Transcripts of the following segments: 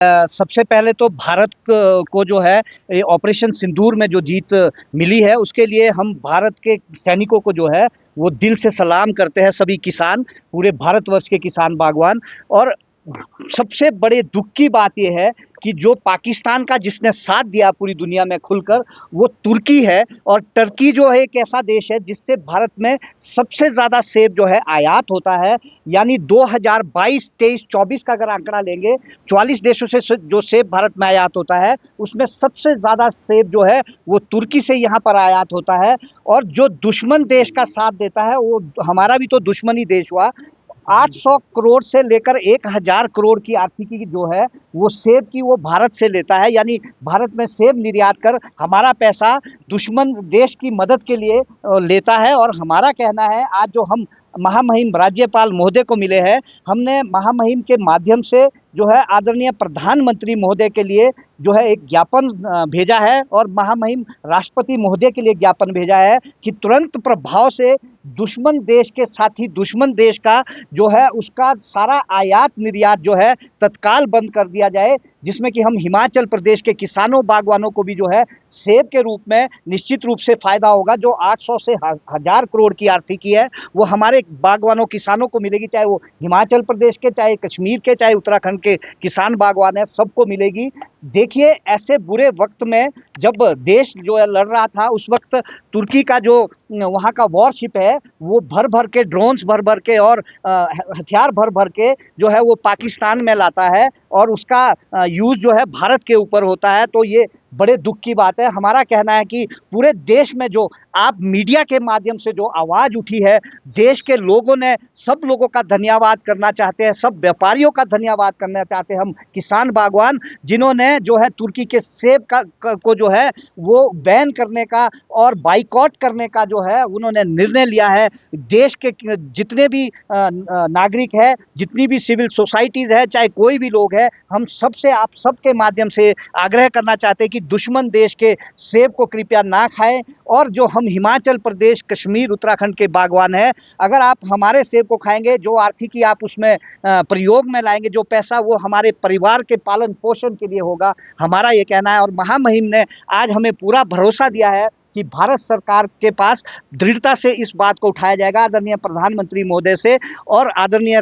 सबसे पहले तो भारत को जो है ये ऑपरेशन सिंदूर में जो जीत मिली है उसके लिए हम भारत के सैनिकों को जो है वो दिल से सलाम करते हैं, सभी किसान, पूरे भारतवर्ष के किसान बागवान। और सबसे बड़े दुख की बात यह है कि जो पाकिस्तान का जिसने साथ दिया पूरी दुनिया में खुलकर, वो तुर्की है। और टर्की जो है एक ऐसा देश है जिससे भारत में सबसे ज़्यादा सेब जो है आयात होता है। यानी 2022, 23, 24 का अगर आंकड़ा लेंगे, 44 देशों से जो सेब भारत में आयात होता है उसमें सबसे ज़्यादा सेब जो है वो तुर्की से यहाँ पर आयात होता है। और जो दुश्मन देश का साथ देता है वो हमारा भी तो दुश्मनी देश हुआ। 800 करोड़ से लेकर 1000 करोड़ की आर्थिकी जो है वो सेब की वो भारत से लेता है। यानी भारत में सेब निर्यात कर हमारा पैसा दुश्मन देश की मदद के लिए लेता है। और हमारा कहना है, आज जो हम महामहिम राज्यपाल महोदय को मिले हैं, हमने महामहिम के माध्यम से जो है आदरणीय प्रधानमंत्री महोदय के लिए जो है एक ज्ञापन भेजा है और महामहिम राष्ट्रपति महोदय के लिए ज्ञापन भेजा है कि तुरंत प्रभाव से दुश्मन देश के साथी दुश्मन देश का जो है उसका सारा आयात निर्यात जो है तत्काल बंद कर दिया जाए, जिसमें कि हम हिमाचल प्रदेश के किसानों बागवानों को भी जो है सेब के रूप में निश्चित रूप से फायदा होगा। जो 800 से 1000 करोड़ की आर्थिकी है वो हमारे बागवानों किसानों को मिलेगी, चाहे वो हिमाचल प्रदेश के, चाहे कश्मीर के, चाहे उत्तराखंड के किसान बागवान है, सबको मिलेगी। देखिए, ऐसे बुरे वक्त में जब देश जो है लड़ रहा था, उस वक्त तुर्की का जो वहाँ का वॉरशिप है वो भर भर के ड्रोन्स भर भर के और हथियार भर भर के जो है वो पाकिस्तान में लाता है और उसका यूज़ जो है भारत के ऊपर होता है। तो ये बड़े दुख की बात है। हमारा कहना है कि पूरे देश में जो आप मीडिया के माध्यम से जो आवाज़ उठी है, देश के लोगों ने, सब लोगों का धन्यवाद करना चाहते हैं, सब व्यापारियों का धन्यवाद करना चाहते हैं हम किसान बागवान, जिन्होंने जो है तुर्की के सेब को जो है वो बैन करने का और बाइकॉट करने का जो है उन्होंने निर्णय लिया है। देश के जितने भी नागरिक है, जितनी भी सिविल सोसाइटीज़ है, चाहे कोई भी लोग है, हम सबसे, आप सबके माध्यम से आग्रह करना चाहते हैं कि दुश्मन देश के सेब को कृपया ना खाएं। और जो हम हिमाचल प्रदेश, कश्मीर, उत्तराखंड के बागवान हैं, अगर आप हमारे सेब को खाएंगे, जो आर्थिकी आप उसमें प्रयोग में लाएंगे, जो पैसा वो हमारे परिवार के पालन पोषण के लिए होगा, हमारा ये कहना है। और महामहिम ने आज हमें पूरा भरोसा दिया है कि भारत सरकार के पास दृढ़ता से इस बात को उठाया जाएगा, आदरणीय प्रधानमंत्री महोदय से और आदरणीय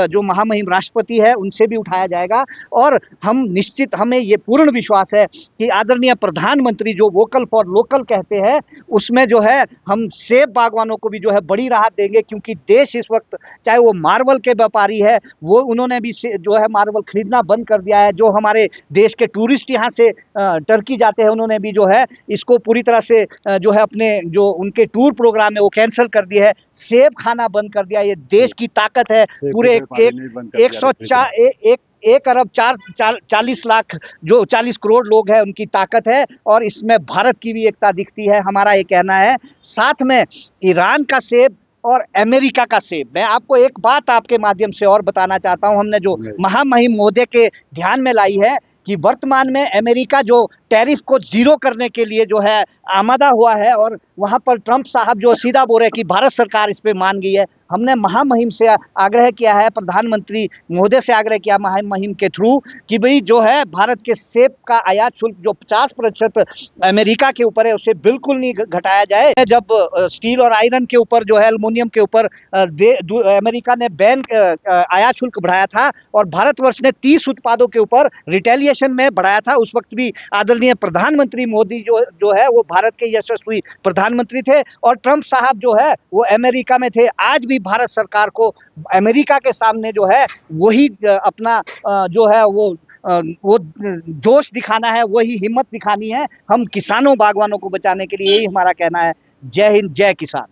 जो महामहिम राष्ट्रपति है उनसे भी उठाया जाएगा। और हम निश्चित, हमें ये पूर्ण विश्वास है कि आदरणीय प्रधानमंत्री जो वोकल फॉर लोकल कहते हैं, उसमें जो है हम सेब बागवानों को भी जो है बड़ी राहत देंगे। क्योंकि देश इस वक्त, चाहे वो मार्बल के व्यापारी है, वो उन्होंने भी जो है मार्बल खरीदना बंद कर दिया है। जो हमारे देश के टूरिस्ट यहाँ से टर्की जाते हैं, उन्होंने भी जो है इसको पूरी तरह से जो है अपने जो उनके टूर प्रोग्राम है वो कैंसिल कर दिया है, सेब खाना बंद कर दिया। ये देश की ताकत है। पूरे 1 अरब 40 लाख जो 40 करोड़ लोग हैं उनकी ताकत है और इसमें भारत की भी एकता दिखती है, हमारा ये कहना है। साथ में ईरान का सेब और अमेरिका का सेब, मैं आपको एक बात आपके माध्यम से और बताना चाहता हूं, हमने जो महामहिम महोदय के ध्यान में लाई है कि वर्तमान में अमेरिका जो टैरिफ को जीरो करने के लिए जो है आमादा हुआ है और वहां पर ट्रंप साहब जो सीधा बोल रहे हैं कि भारत सरकार इस पे मान गई है। हमने महामहिम से आग्रह किया है, प्रधानमंत्री महोदय से आग्रह किया महामहिम के थ्रू कि भाई जो है भारत के सेब का आयात शुल्क जो 50% अमेरिका के ऊपर है उसे बिल्कुल नहीं घटाया जाए। जब स्टील और आयरन के ऊपर जो है, एल्युमिनियम के ऊपर अमेरिका ने बैन आयात शुल्क बढ़ाया था और भारतवर्ष ने 30 उत्पादों के ऊपर रिटेलिएशन में बढ़ाया था, उस वक्त भी आदरणीय प्रधानमंत्री मोदी जो है वो भारत के यशस्वी प्रधानमंत्री थे और ट्रंप साहब जो है वो अमेरिका में थे। आज भी भारत सरकार को अमेरिका के सामने जो है वही अपना जो है वो जोश दिखाना है, वही हिम्मत दिखानी है। हम किसानों बागवानों को बचाने के लिए, यही हमारा कहना है। जय हिंद, जय किसान।